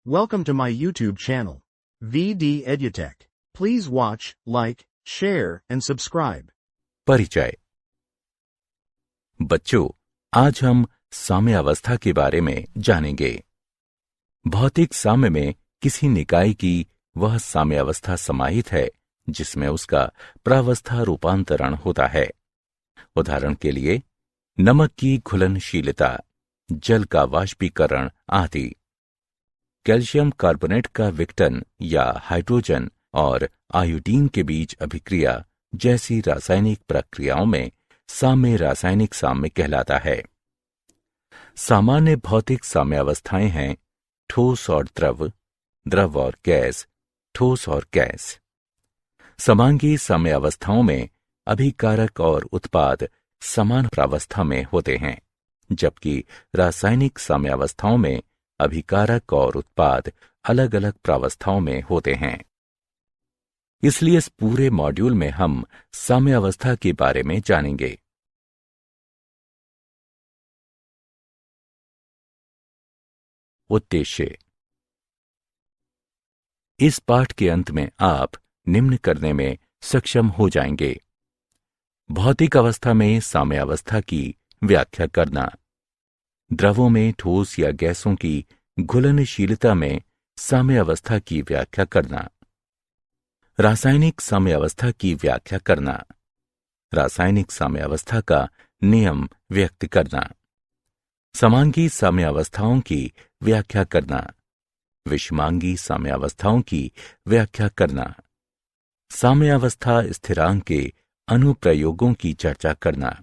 Welcome to my YouTube channel, VD Edutech. Please watch, like, share and subscribe. परिचय। बच्चों, आज हम साम्यावस्था के बारे में जानेंगे। भौतिक साम्य में किसी निकाय की वह साम्यावस्था समाहित है जिसमें उसका प्रावस्था रूपांतरण होता है। उदाहरण के लिए नमक की घुलनशीलता, जल का वाष्पीकरण आदि। कैल्शियम कार्बोनेट का विघटन या हाइड्रोजन और आयोडीन के बीच अभिक्रिया जैसी रासायनिक प्रक्रियाओं में साम्य रासायनिक साम्य कहलाता है। सामान्य भौतिक साम्यावस्थाएं हैं ठोस और द्रव, द्रव और गैस, ठोस और गैस। समांगी साम्यावस्थाओं में अभिकारक और उत्पाद समान प्रावस्था में होते हैं, जबकि रासायनिक साम्यावस्थाओं में अभिकारक और उत्पाद अलग अलग प्रावस्थाओं में होते हैं। इसलिए इस पूरे मॉड्यूल में हम साम्यावस्था के बारे में जानेंगे। उद्देश्य। इस पाठ के अंत में आप निम्न करने में सक्षम हो जाएंगे: भौतिक अवस्था में साम्यावस्था की व्याख्या करना, द्रवों में ठोस या गैसों की घुलनशीलता में साम्यावस्था की व्याख्या करना, रासायनिक साम्यावस्था की व्याख्या करना, रासायनिक साम्यावस्था का नियम व्यक्त करना, समांगी साम्यावस्थाओं की व्याख्या करना, विषमांगी साम्यावस्थाओं की व्याख्या करना, साम्यावस्था स्थिरांक के अनुप्रयोगों की चर्चा करना,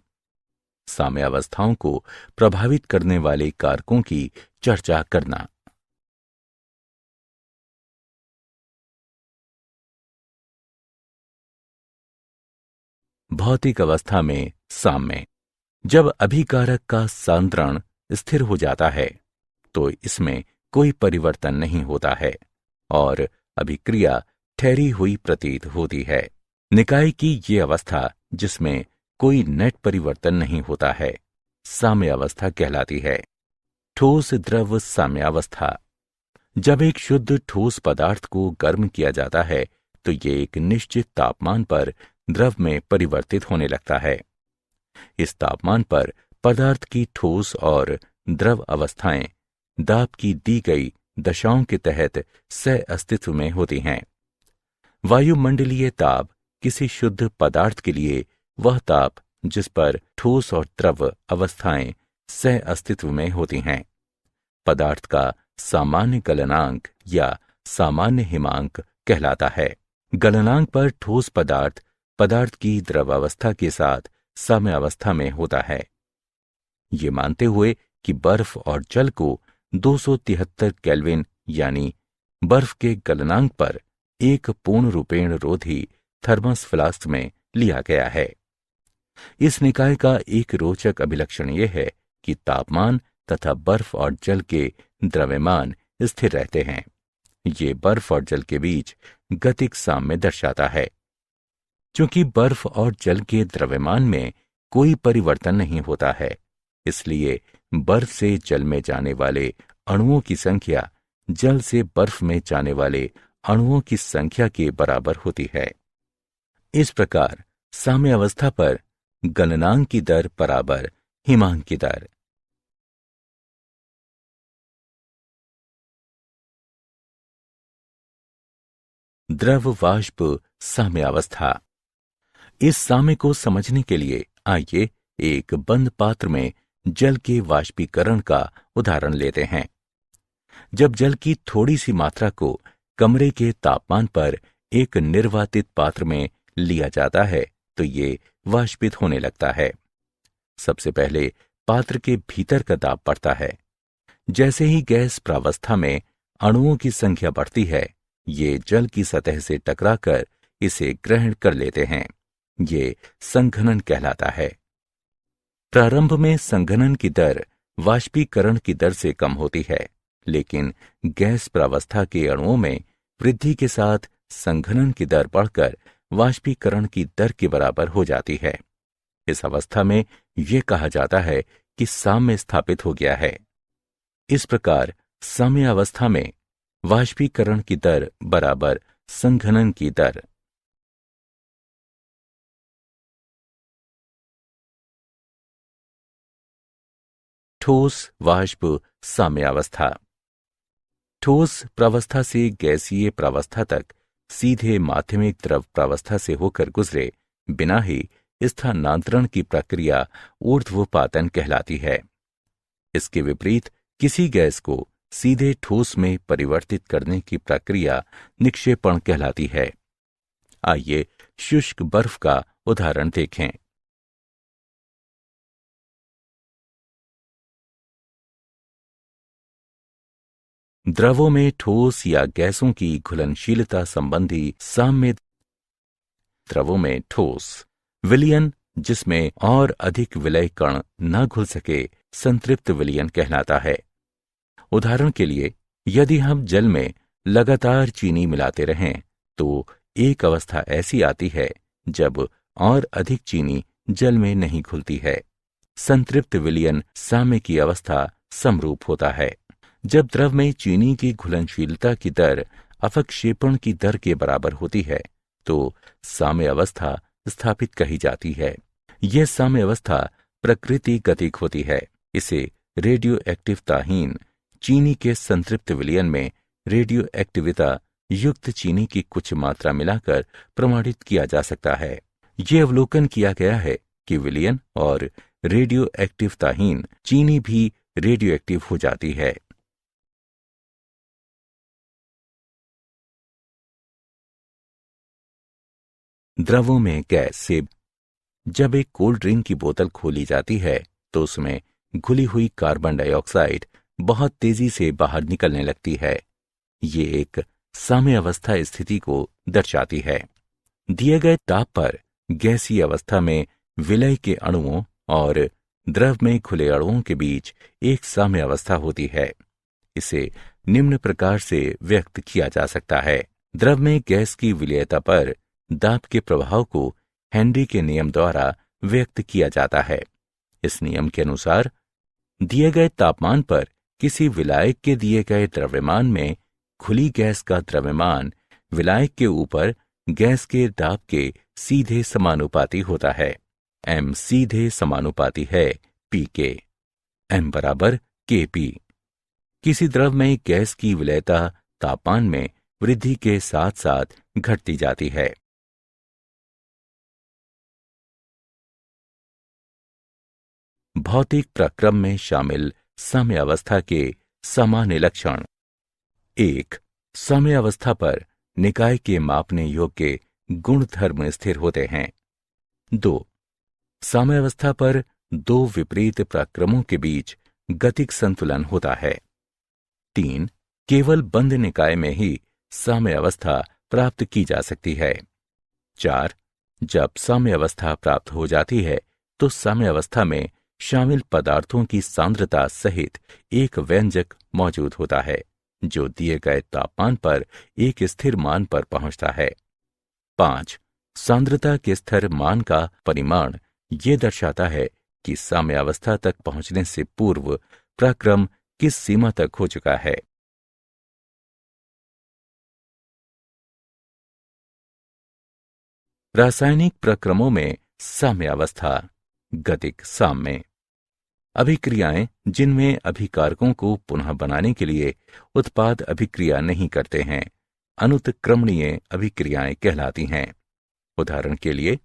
साम्यावस्थाओं को प्रभावित करने वाले कारकों की चर्चा करना। भौतिक अवस्था में साम्य। जब अभिकारक का सांद्रण स्थिर हो जाता है तो इसमें कोई परिवर्तन नहीं होता है और अभिक्रिया ठहरी हुई प्रतीत होती है। निकाय की ये अवस्था जिसमें कोई नेट परिवर्तन नहीं होता है साम्यावस्था कहलाती है। ठोस द्रव साम्यावस्था। जब एक शुद्ध ठोस पदार्थ को गर्म किया जाता है तो ये एक निश्चित तापमान पर द्रव में परिवर्तित होने लगता है। इस तापमान पर पदार्थ की ठोस और द्रव अवस्थाएं दाब की दी गई दशाओं के तहत सह अस्तित्व में होती हैं। वायुमंडलीय ताप किसी शुद्ध पदार्थ के लिए वह ताप जिस पर ठोस और द्रव अवस्थाएं सह अस्तित्व में होती हैं। पदार्थ का सामान्य गलनांक या सामान्य हिमांक कहलाता है। गलनांक पर ठोस पदार्थ पदार्थ की द्रवावस्था के साथ साम्यावस्था में होता है। ये मानते हुए कि बर्फ और जल को 273 केल्विन यानी बर्फ के गलनांक पर एक पूर्ण रूपेण रोधी थर्मस फ्लास्क में लिया गया है। इस निकाय का एक रोचक अभिलक्षण यह है कि तापमान तथा बर्फ और जल के द्रव्यमान स्थिर रहते हैं। ये बर्फ और जल के बीच गतिक साम्य दर्शाता है। चूंकि बर्फ और जल के द्रव्यमान में कोई परिवर्तन नहीं होता है, इसलिए बर्फ से जल में जाने वाले अणुओं की संख्या जल से बर्फ में जाने वाले अणुओं की संख्या के बराबर होती है। इस प्रकार साम्यावस्था पर गलनांक की दर बराबर हिमांक की दर। द्रव वाष्प साम्यावस्था। इस साम्य को समझने के लिए आइए एक बंद पात्र में जल के वाष्पीकरण का उदाहरण लेते हैं। जब जल की थोड़ी सी मात्रा को कमरे के तापमान पर एक निर्वातित पात्र में लिया जाता है तो ये वाष्पित होने लगता है। सबसे पहले पात्र के भीतर का दाब बढ़ता है। जैसे ही गैस प्रावस्था में अणुओं की संख्या बढ़ती है, ये जल की सतह से टकराकर इसे ग्रहण कर लेते हैं। ये संघनन कहलाता है। प्रारंभ में संघनन की दर वाष्पीकरण की दर से कम होती है, लेकिन गैस प्रावस्था के अणुओं में वृद्धि के साथ संघनन की दर बढ़कर वाष्पीकरण की दर के बराबर हो जाती है। इस अवस्था में यह कहा जाता है कि साम्य स्थापित हो गया है। इस प्रकार साम्यावस्था में वाष्पीकरण की दर बराबर संघनन की दर। ठोस वाष्प साम्यावस्था। ठोस प्रावस्था से गैसीय प्रावस्था तक सीधे माध्यमिक द्रव प्रावस्था से होकर गुजरे बिना ही स्थानांतरण की प्रक्रिया ऊर्ध्वपातन कहलाती है। इसके विपरीत किसी गैस को सीधे ठोस में परिवर्तित करने की प्रक्रिया निक्षेपण कहलाती है। आइए शुष्क बर्फ का उदाहरण देखें। द्रवों में ठोस या गैसों की घुलनशीलता संबंधी साम्य। द्रवों में ठोस विलयन, जिसमें और अधिक विलय कण न घुल सके, संतृप्त विलयन कहलाता है। उदाहरण के लिए, यदि हम जल में लगातार चीनी मिलाते रहें तो एक अवस्था ऐसी आती है जब और अधिक चीनी जल में नहीं घुलती है। संतृप्त विलयन साम्य की अवस्था समरूप होता है। जब द्रव में चीनी की घुलनशीलता की दर अपक्षेपण की दर के बराबर होती है तो साम्य अवस्था स्थापित कही जाती है। यह साम्य अवस्था प्रकृति गतिक होती है। इसे रेडियो एक्टिवताहीन चीनी के संतृप्त विलयन में रेडियो एक्टिविता युक्त चीनी की कुछ मात्रा मिलाकर प्रमाणित किया जा सकता है। यह अवलोकन किया गया है कि विलयन और रेडियो एक्टिवताहीन चीनी भी रेडियो एक्टिव हो जाती है। द्रवों में गैस से जब एक कोल्ड ड्रिंक की बोतल खोली जाती है तो उसमें घुली हुई कार्बन डाइऑक्साइड बहुत तेजी से बाहर निकलने लगती है। ये एक साम्य अवस्था स्थिति को दर्शाती है। दिए गए ताप पर गैसीय अवस्था में विलय के अणुओं और द्रव में खुले अणुओं के बीच एक साम्य अवस्था होती है। इसे निम्न प्रकार से व्यक्त किया जा सकता है। द्रव में गैस की विलयता पर दाब के प्रभाव को हेनरी के नियम द्वारा व्यक्त किया जाता है। इस नियम के अनुसार दिए गए तापमान पर किसी विलायक के दिए गए द्रव्यमान में खुली गैस का द्रव्यमान विलायक के ऊपर गैस के दाब के सीधे समानुपाती होता है। m सीधे समानुपाती है p के। m बराबर kp। किसी द्रव में गैस की विलयता तापमान में वृद्धि के साथ साथ घटती जाती है। भौतिक प्रक्रम में शामिल साम्यावस्था के सामान्य लक्षण। 1. साम्यावस्था पर निकाय के मापने योग्य गुणधर्म स्थिर होते हैं। 2. साम्यावस्था पर दो विपरीत प्रक्रमों के बीच गतिक संतुलन होता है। 3. केवल बंद निकाय में ही साम्यावस्था प्राप्त की जा सकती है। 4. जब साम्यावस्था प्राप्त हो जाती है तो साम्यावस्था में शामिल पदार्थों की सांद्रता सहित एक व्यंजक मौजूद होता है जो दिए गए तापमान पर एक स्थिर मान पर पहुंचता है। 5. सांद्रता के स्थिर मान का परिमाण ये दर्शाता है कि साम्यावस्था तक पहुंचने से पूर्व प्रक्रम किस सीमा तक हो चुका है। रासायनिक प्रक्रमों में साम्यावस्था। गतिक साम्य अभिक्रियाएं जिनमें अभिकारकों को पुनः बनाने के लिए उत्पाद अभिक्रिया नहीं करते हैं अनुत्क्रमणीय अभिक्रियाएं कहलाती हैं। उदाहरण के लिए,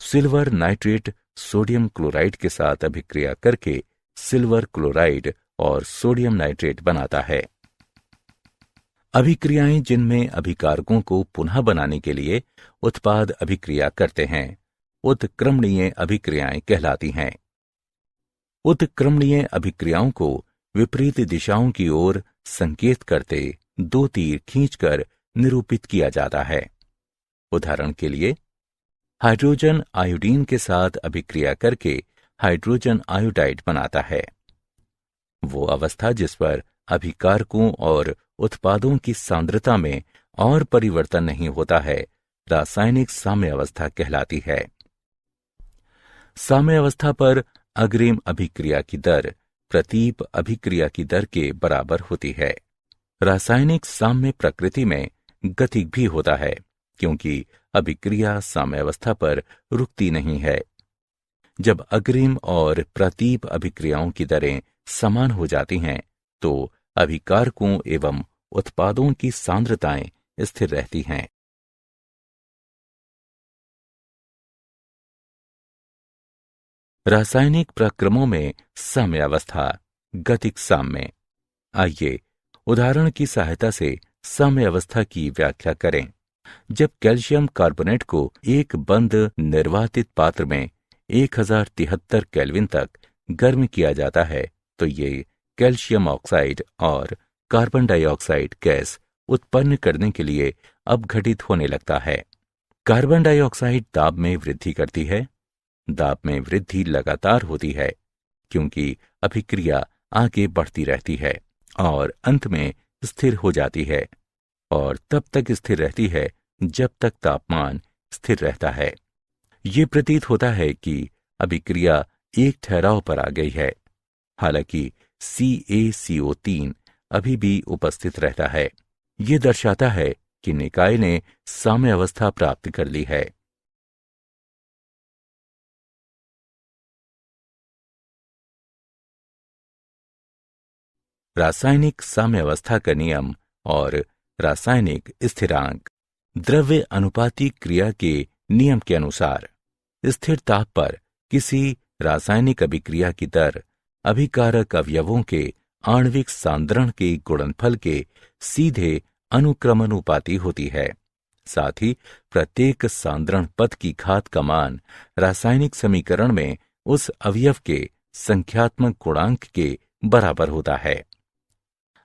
सिल्वर नाइट्रेट सोडियम क्लोराइड के साथ अभिक्रिया करके सिल्वर क्लोराइड और सोडियम नाइट्रेट बनाता है। अभिक्रियाएं जिनमें अभिकारकों को पुनः बनाने के लिए उत्पाद अभिक्रिया करते हैं उत्क्रमणीय अभिक्रियाएं कहलाती हैं। उत्क्रमणीय अभिक्रियाओं को विपरीत दिशाओं की ओर संकेत करते दो तीर खींचकर निरूपित किया जाता है। उदाहरण के लिए, हाइड्रोजन आयोडीन के साथ अभिक्रिया करके हाइड्रोजन आयोडाइड बनाता है। वो अवस्था जिस पर अभिकारकों और उत्पादों की सांद्रता में और परिवर्तन नहीं होता है रासायनिक साम्य अवस्था कहलाती है। साम्य अवस्था पर अग्रिम अभिक्रिया की दर प्रतीप अभिक्रिया की दर के बराबर होती है। रासायनिक साम्य प्रकृति में गतिक भी होता है, क्योंकि अभिक्रिया साम्यावस्था पर रुकती नहीं है। जब अग्रिम और प्रतीप अभिक्रियाओं की दरें समान हो जाती हैं, तो अभिकारकों एवं उत्पादों की सांद्रताएं स्थिर रहती हैं। रासायनिक प्रक्रमों में साम्यावस्था, गतिक साम्य। आइए उदाहरण की सहायता से साम्यावस्था की व्याख्या करें। जब कैल्शियम कार्बोनेट को एक बंद निर्वातित पात्र में 1073 केल्विन तक गर्म किया जाता है, तो ये कैल्शियम ऑक्साइड और कार्बन डाइऑक्साइड गैस उत्पन्न करने के लिए अपघटित होने लगता है। कार्बन डाइऑक्साइड दाब में वृद्धि करती है। दाब में वृद्धि लगातार होती है, क्योंकि अभिक्रिया आगे बढ़ती रहती है और अंत में स्थिर हो जाती है, और तब तक स्थिर रहती है जब तक तापमान स्थिर रहता है। ये प्रतीत होता है कि अभिक्रिया एक ठहराव पर आ गई है, हालांकि CaCO3 अभी भी उपस्थित रहता है। ये दर्शाता है कि निकाय ने साम्यावस्था प्राप्त कर ली है। रासायनिक साम्यावस्था का नियम और रासायनिक स्थिरांक। द्रव्य अनुपाती क्रिया के नियम के अनुसार स्थिर ताप पर किसी रासायनिक अभिक्रिया की दर अभिकारक अवयवों के आणविक सांद्रण के गुणनफल के सीधे अनुक्रमानुपाती होती है। साथ ही प्रत्येक सांद्रण पद की घात का मान रासायनिक समीकरण में उस अवयव के संख्यात्मक गुणांक के बराबर होता है।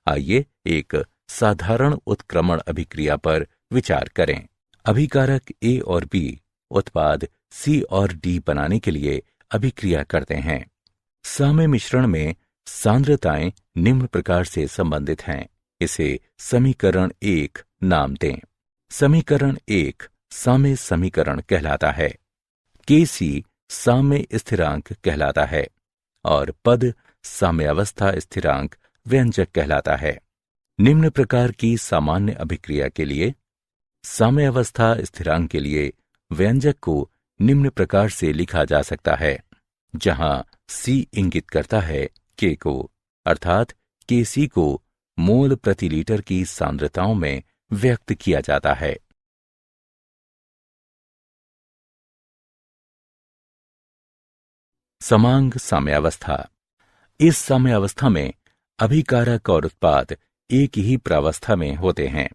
आइए एक साधारण उत्क्रमण अभिक्रिया पर विचार करें। अभिकारक A और B उत्पाद C और D बनाने के लिए अभिक्रिया करते हैं। साम्य मिश्रण में सांद्रताएं निम्न प्रकार से संबंधित हैं। इसे समीकरण 1 नाम दें। समीकरण 1 साम्य समीकरण कहलाता है। Kc साम्य स्थिरांक कहलाता है और पद साम्यावस्था स्थिरांक व्यंजक कहलाता है। निम्न प्रकार की सामान्य अभिक्रिया के लिए साम्यावस्था स्थिरांक के लिए व्यंजक को निम्न प्रकार से लिखा जा सकता है, जहां C इंगित करता है K को, अर्थात Kc को मोल प्रति लीटर की सांद्रताओं में व्यक्त किया जाता है। समांग साम्यावस्था। इस साम्यावस्था में अभिकारक और उत्पाद एक ही प्रावस्था में होते हैं।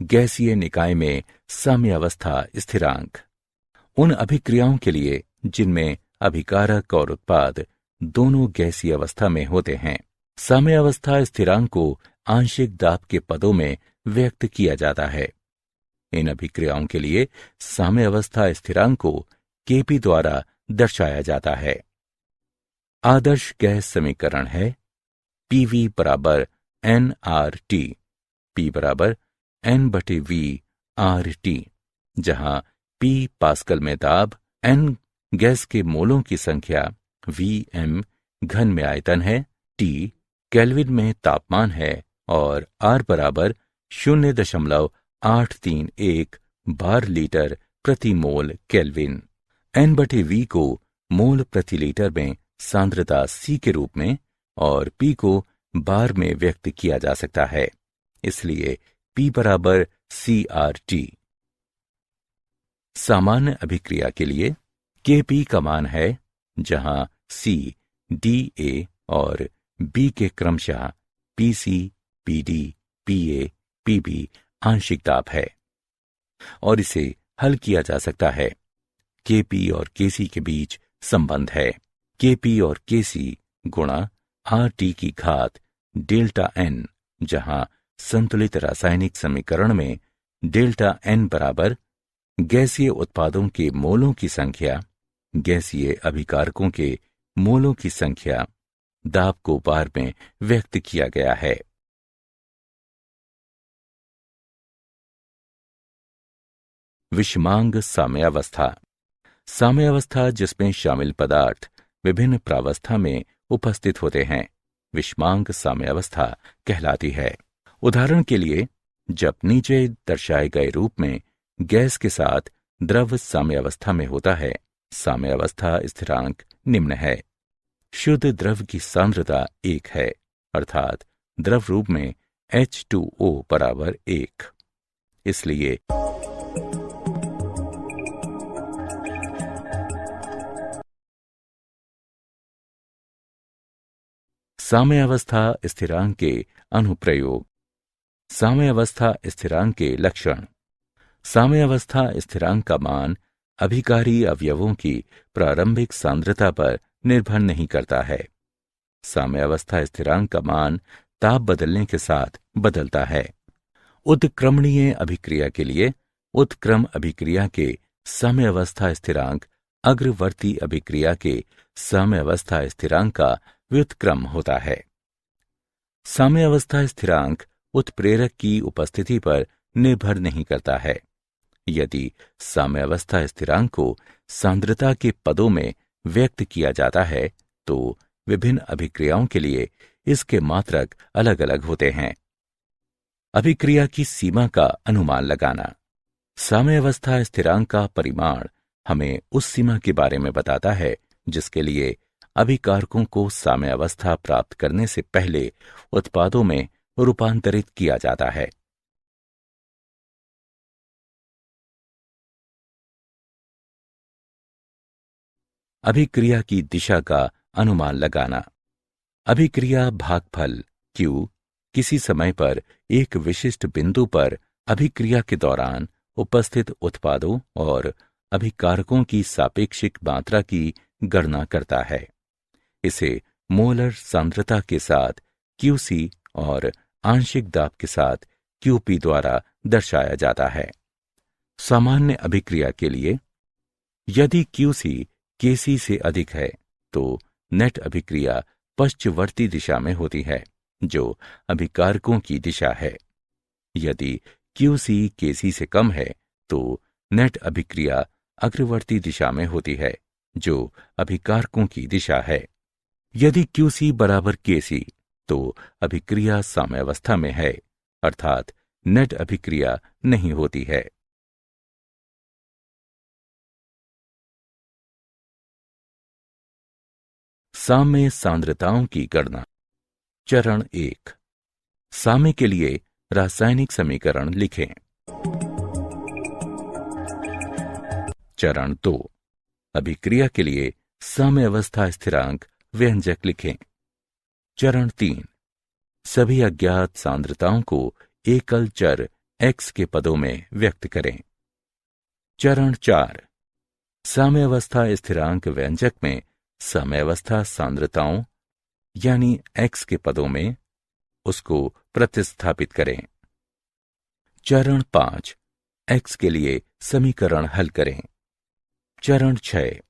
गैसीय निकाय में साम्यावस्था स्थिरांक। उन अभिक्रियाओं के लिए जिनमें अभिकारक और उत्पाद दोनों गैसीय अवस्था में होते हैं, साम्यावस्था स्थिरांक को आंशिक दाब के पदों में व्यक्त किया जाता है। इन अभिक्रियाओं के लिए साम्यावस्था स्थिरांक को Kp द्वारा दर्शाया जाता है। आदर्श गैस समीकरण है PV बराबर nRT, P बराबर N/V/RT, जहां P पास्कल में दाब, N गैस के मोलों की संख्या, Vm घन में आयतन है, T केल्विन में तापमान है और R बराबर 0.831 बार लीटर प्रति मोल केल्विन। N/V को मोल प्रति लीटर में सांद्रता C के रूप में और P को बार में व्यक्त किया जा सकता है, इसलिए P बराबर CRT। सामान्य अभिक्रिया के लिए Kp का मान है, जहां C Da और B के क्रमशः Pc, Pd, Pa, Pb आंशिक दाब है और इसे हल किया जा सकता है। Kp और Kc के बीच संबंध है Kp और Kc गुणा RT की घात डेल्टा N, जहां संतुलित रासायनिक समीकरण में डेल्टा N बराबर गैसीय उत्पादों के मोलों की संख्या, गैसीय अभिकारकों के मोलों की संख्या, दाब को बार में व्यक्त किया गया है। विषमांग साम्यावस्था। साम्यावस्था जिसमें शामिल पदार्थ विभिन्न प्रावस्था में उपस्थित होते हैं, विषमांग साम्यावस्था कहलाती है। उदाहरण के लिए, जब नीचे दर्शाए गए रूप में गैस के साथ द्रव साम्यावस्था में होता है, साम्यावस्था स्थिरांक निम्न है। शुद्ध द्रव की सांद्रता 1 है, अर्थात द्रव रूप में H2O बराबर 1। इसलिए साम्यावस्था स्थिरांक के अनुप्रयोग। साम्यावस्था स्थिरांक के लक्षण। साम्यावस्था स्थिरांक का मान अभिकारी अवयवों की प्रारंभिक सांद्रता पर निर्भर नहीं करता है। साम्यावस्था स्थिरांक का मान ताप बदलने के साथ बदलता है। उत्क्रमणीय अभिक्रिया के लिए उत्क्रम अभिक्रिया के साम्यावस्था स्थिरांक अग्रवर्ती अभिक्रिया के साम्यावस्था स्थिरांक का व्युत्क्रम होता है। साम्यावस्था स्थिरांक उत्प्रेरक की उपस्थिति पर निर्भर नहीं करता है। यदि साम्यावस्था स्थिरांक को सांद्रता के पदों में व्यक्त किया जाता है तो विभिन्न अभिक्रियाओं के लिए इसके मात्रक अलग अलग होते हैं। अभिक्रिया की सीमा का अनुमान लगाना। साम्यावस्था स्थिरांक का परिमाण हमें उस सीमा के बारे में बताता है जिसके लिए अभिकारकों को साम्यावस्था प्राप्त करने से पहले उत्पादों में रूपांतरित किया जाता है। अभिक्रिया की दिशा का अनुमान लगाना। अभिक्रिया भागफल Q किसी समय पर एक विशिष्ट बिंदु पर अभिक्रिया के दौरान उपस्थित उत्पादों और अभिकारकों की सापेक्षिक मात्रा की गणना करता है। इसे मोलर सांद्रता के साथ QC और आंशिक दाब के साथ QP द्वारा दर्शाया जाता है। सामान्य अभिक्रिया के लिए यदि QC KC से अधिक है तो नेट अभिक्रिया पश्चवर्ती दिशा में होती है, जो अभिकारकों की दिशा है। यदि QC KC से कम है तो नेट अभिक्रिया अग्रवर्ती दिशा में होती है, जो अभिकारकों की दिशा है। यदि QC बराबर KC तो अभिक्रिया साम्यावस्था में है, अर्थात नेट अभिक्रिया नहीं होती है। साम्य सांद्रताओं की गणना। चरण 1। साम्य के लिए रासायनिक समीकरण लिखें। चरण 2। अभिक्रिया के लिए साम्यावस्था स्थिरांक व्यंजक लिखें। चरण 3। सभी अज्ञात सांद्रताओं को एकल चर x के पदों में व्यक्त करें। चरण 4। साम्यावस्था स्थिरांक व्यंजक में साम्यावस्था सांद्रताओं यानी x के पदों में उसको प्रतिस्थापित करें। चरण 5। x के लिए समीकरण हल करें। चरण 6।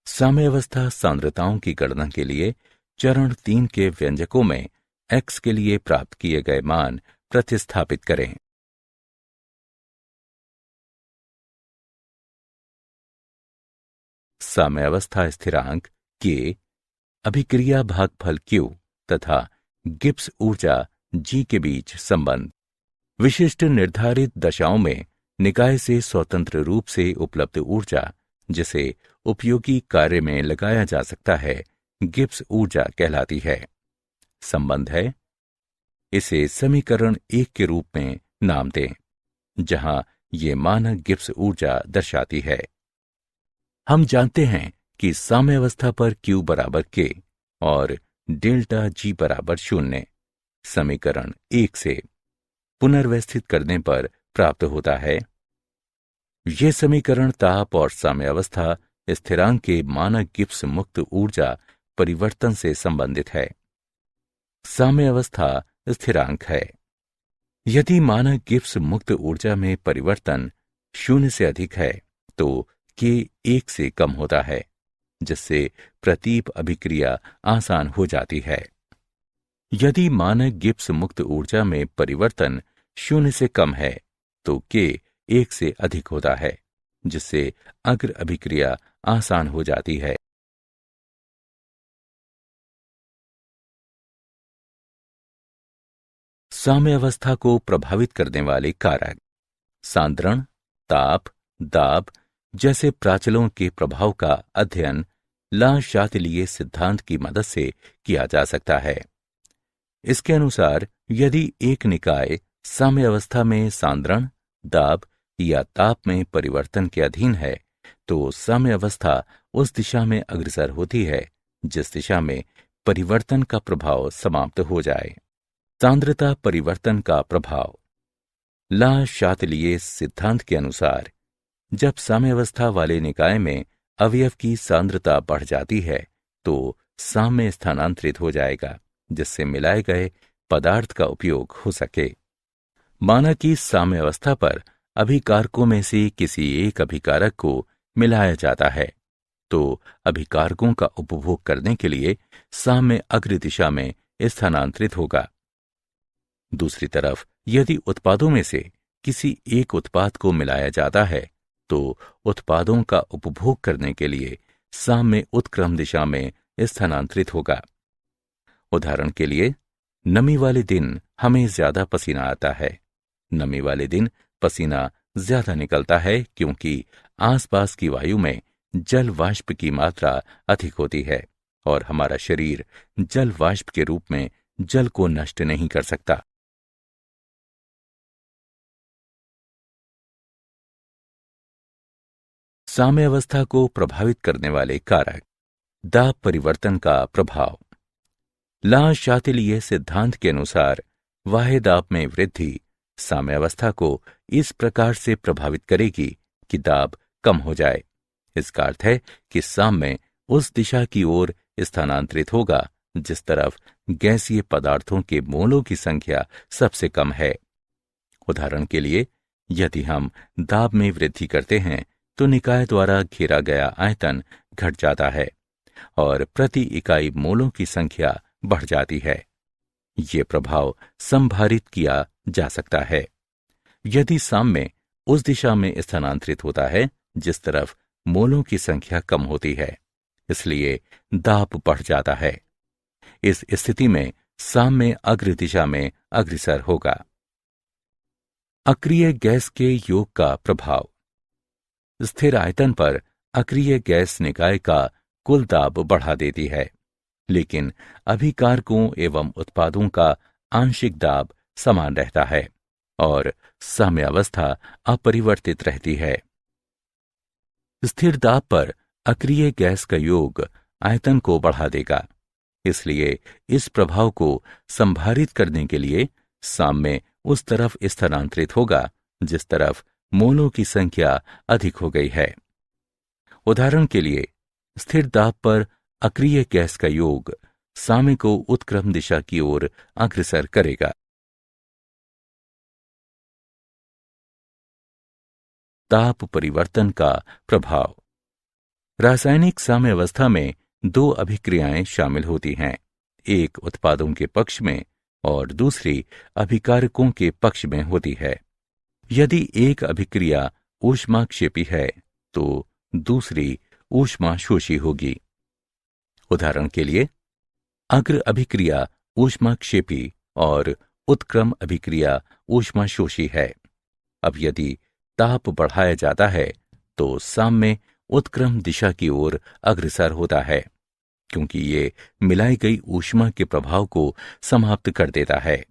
साम्यावस्था सांद्रताओं की गणना के लिए चरण 3 के व्यंजकों में x के लिए प्राप्त किए गए मान प्रतिस्थापित करें। साम्यावस्था स्थिरांक K, अभिक्रिया भागफल Q तथा गिब्स ऊर्जा G के बीच संबंध। विशिष्ट निर्धारित दशाओं में निकाय से स्वतंत्र रूप से उपलब्ध ऊर्जा जिसे उपयोगी कार्य में लगाया जा सकता है, गिब्स ऊर्जा कहलाती है। संबंध है, इसे समीकरण 1 के रूप में नाम दें, जहां ये मानक गिब्स ऊर्जा दर्शाती है। हम जानते हैं कि साम्यावस्था पर Q बराबर K और डेल्टा G बराबर 0 समीकरण 1 से पुनर्व्यवस्थित करने पर प्राप्त होता है। यह समीकरण ताप और साम्यावस्था स्थिरांक के मानक गिब्स मुक्त ऊर्जा परिवर्तन से संबंधित है। साम्यावस्था स्थिरांक है। यदि मानक गिब्स मुक्त ऊर्जा में परिवर्तन 0 से अधिक है तो K 1 से कम होता है, जिससे प्रतीप अभिक्रिया आसान हो जाती है। यदि मानक गिब्स मुक्त ऊर्जा में परिवर्तन 0 से कम है तो K 1 से अधिक होता है, जिससे अग्र अभिक्रिया आसान हो जाती है। साम्यावस्था को प्रभावित करने वाले कारक सांद्रण, ताप, दाब जैसे प्राचलों के प्रभाव का अध्ययन ला शातिलिये सिद्धांत की मदद से किया जा सकता है। इसके अनुसार यदि एक निकाय साम्यावस्था में सांद्रण, दाब या ताप में परिवर्तन के अधीन है तो साम्यावस्था उस दिशा में अग्रसर होती है जिस दिशा में परिवर्तन का प्रभाव समाप्त हो जाए। सांद्रता परिवर्तन का प्रभाव ला शातिलिये सिद्धांत के अनुसार जब साम्यावस्था वाले निकाय में अवयव की सांद्रता बढ़ जाती है तो साम्य स्थानांतरित हो जाएगा जिससे मिलाए गए पदार्थ का उपयोग हो सके। माना कि साम्यावस्था पर अभिकारकों में से किसी एक अभिकारक को मिलाया जाता है तो अभिकारकों का उपभोग करने के लिए साम्य अग्र दिशा में स्थानांतरित होगा। दूसरी तरफ यदि उत्पादों में से किसी एक उत्पाद को मिलाया जाता है तो उत्पादों का उपभोग करने के लिए साम्य उत्क्रम दिशा में स्थानांतरित होगा। उदाहरण के लिए नमी वाले दिन हमें ज्यादा पसीना आता है। नमी वाले दिन पसीना ज्यादा निकलता है क्योंकि आसपास की वायु में जल वाष्प की मात्रा अधिक होती है और हमारा शरीर जल वाष्प के रूप में जल को नष्ट नहीं कर सकता। साम्यावस्था को प्रभावित करने वाले कारक दाब परिवर्तन का प्रभाव ला शातिलिये सिद्धांत के अनुसार वाह्य दाब में वृद्धि साम्यावस्था को इस प्रकार से प्रभावित करेगी कि दाब कम हो जाए। इसका अर्थ है कि साम्य उस दिशा की ओर स्थानांतरित होगा जिस तरफ गैसीय पदार्थों के मोलों की संख्या सबसे कम है। उदाहरण के लिए यदि हम दाब में वृद्धि करते हैं तो निकाय द्वारा घेरा गया आयतन घट जाता है और प्रति इकाई मोलों की संख्या बढ़ जाती है। ये प्रभाव संभारित किया जा सकता है। यदि साम्य उस दिशा में स्थानांतरित होता है जिस तरफ मोलों की संख्या कम होती है, इसलिए दाब बढ़ जाता है। इस स्थिति में साम्य अग्र दिशा में अग्रसर होगा। अक्रिय गैस के योग का प्रभाव स्थिर आयतन पर अक्रिय गैस निकाय का कुल दाब बढ़ा देती है, लेकिन अभिकारकों एवं उत्पादों का आंशिक दाब समान रहता है और साम्यावस्था अपरिवर्तित रहती है। स्थिर दाब पर अक्रिय गैस का योग आयतन को बढ़ा देगा, इसलिए इस प्रभाव को संभारित करने के लिए साम्य उस तरफ स्थानांतरित होगा जिस तरफ मोलों की संख्या अधिक हो गई है। उदाहरण के लिए स्थिर दाब पर अक्रिय गैस का योग साम्य को उत्क्रम दिशा की ओर अग्रसर करेगा। ताप परिवर्तन का प्रभाव रासायनिक साम्यावस्था में दो अभिक्रियाएं शामिल होती हैं, एक उत्पादों के पक्ष में और दूसरी अभिकारकों के पक्ष में होती है। यदि एक अभिक्रिया ऊष्माक्षेपी है तो दूसरी ऊष्माशोषी होगी। उदाहरण के लिए अग्र अभिक्रिया ऊष्माक्षेपी और उत्क्रम अभिक्रिया ऊष्माशोषी है। अब यदि ताप बढ़ाया जाता है तो साम्य उत्क्रम दिशा की ओर अग्रसर होता है क्योंकि ये मिलाई गई ऊष्मा के प्रभाव को समाप्त कर देता है।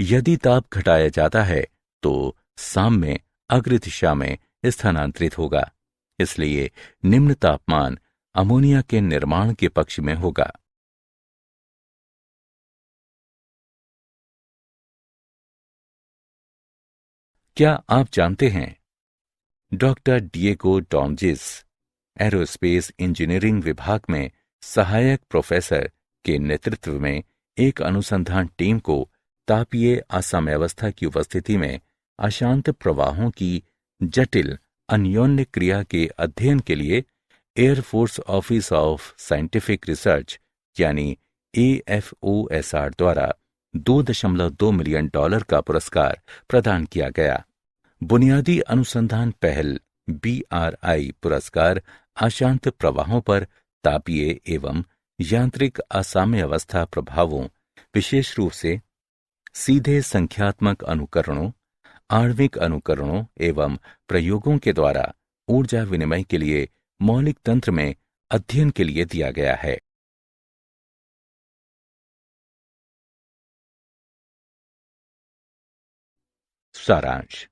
यदि ताप घटाया जाता है तो साम्य अग्र दिशा में स्थानांतरित होगा, इसलिए निम्न तापमान अमोनिया के निर्माण के पक्ष में होगा। क्या आप जानते हैं डॉक्टर डिएगो डॉन्जिस एरोस्पेस इंजीनियरिंग विभाग में सहायक प्रोफेसर के नेतृत्व में एक अनुसंधान टीम को तापीय असाम्यावस्था की उपस्थिति में अशांत प्रवाहों की जटिल अन्योन्य क्रिया के अध्ययन के लिए air force office of scientific research यानी AFOSR द्वारा $2.2 मिलियन का पुरस्कार प्रदान किया गया। बुनियादी अनुसंधान पहल BRI पुरस्कार अशांत प्रवाहों पर तापीय एवं यांत्रिक असाम्यावस्था प्रभावों, विशेष रूप से सीधे संख्यात्मक अनुकरणों, आणविक अनुकरणों एवं प्रयोगों के द्वारा ऊर्जा विनिमय के लिए मौलिक तंत्र में अध्ययन के लिए दिया गया है। सारांश।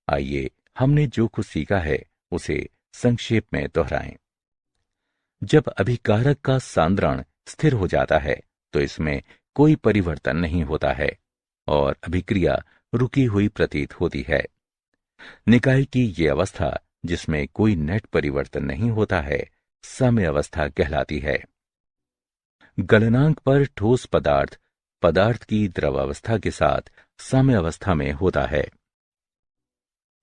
आइए हमने जो कुछ सीखा है उसे संक्षेप में दोहराएं। जब अभिकारक का सांद्रण स्थिर हो जाता है तो इसमें कोई परिवर्तन नहीं होता है और अभिक्रिया रुकी हुई प्रतीत होती है। निकाय की ये अवस्था जिसमें कोई नेट परिवर्तन नहीं होता है समय अवस्था कहलाती है। गलनांक पर ठोस पदार्थ पदार्थ की द्रवावस्था के साथ समय अवस्था में होता है।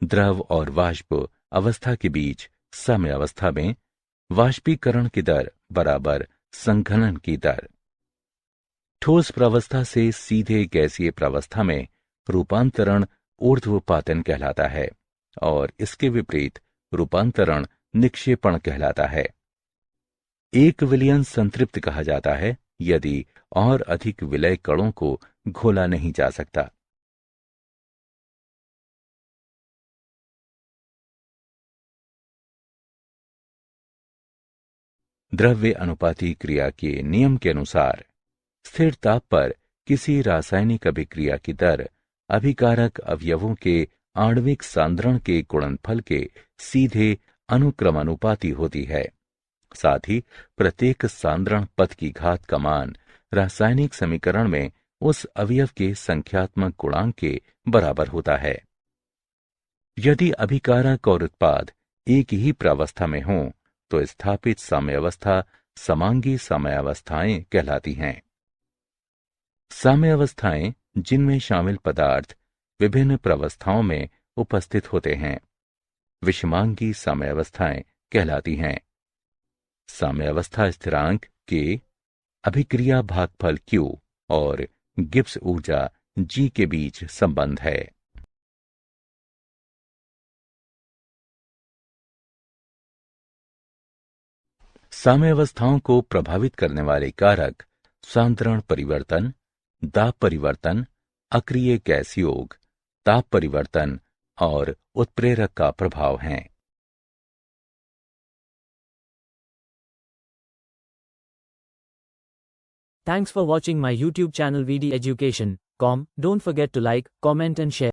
द्रव और वाष्प अवस्था के बीच समय अवस्था में वाष्पीकरण की दर बराबर संघनन की दर। ठोस प्रावस्था से सीधे गैसीय प्रावस्था में रूपांतरण ऊर्ध्वपातन कहलाता है और इसके विपरीत रूपांतरण निक्षेपण कहलाता है। एक विलयन संतृप्त कहा जाता है यदि और अधिक विलय कणों को घोला नहीं जा सकता। द्रव्य अनुपाती क्रिया के नियम के अनुसार स्थिर ताप पर किसी रासायनिक अभिक्रिया की दर अभिकारक अवयवों के आणविक सांद्रण के गुणनफल के सीधे अनुक्रमानुपाती होती है। साथ ही प्रत्येक सांद्रण पद की घात का मान रासायनिक समीकरण में उस अवयव के संख्यात्मक गुणांक के बराबर होता है। यदि अभिकारक और उत्पाद एक ही प्रावस्था में हों तो स्थापित साम्यावस्था समांगी साम्यावस्थाएं कहलाती हैं। साम्यावस्थाएं जिनमें शामिल पदार्थ विभिन्न प्रावस्थाओं में उपस्थित होते हैं विषमांगी साम्यावस्थाएं कहलाती हैं। साम्यावस्था स्थिरांक के अभिक्रिया भागफल Q और गिब्स ऊर्जा G के बीच संबंध है। साम्यावस्थाओं को प्रभावित करने वाले कारक सांद्रण परिवर्तन, दाब परिवर्तन, अक्रिय गैस योग, ताप परिवर्तन और उत्प्रेरक का प्रभाव हैं। Thanks for watching my YouTube channel VD Education. Don't forget to like, comment and share.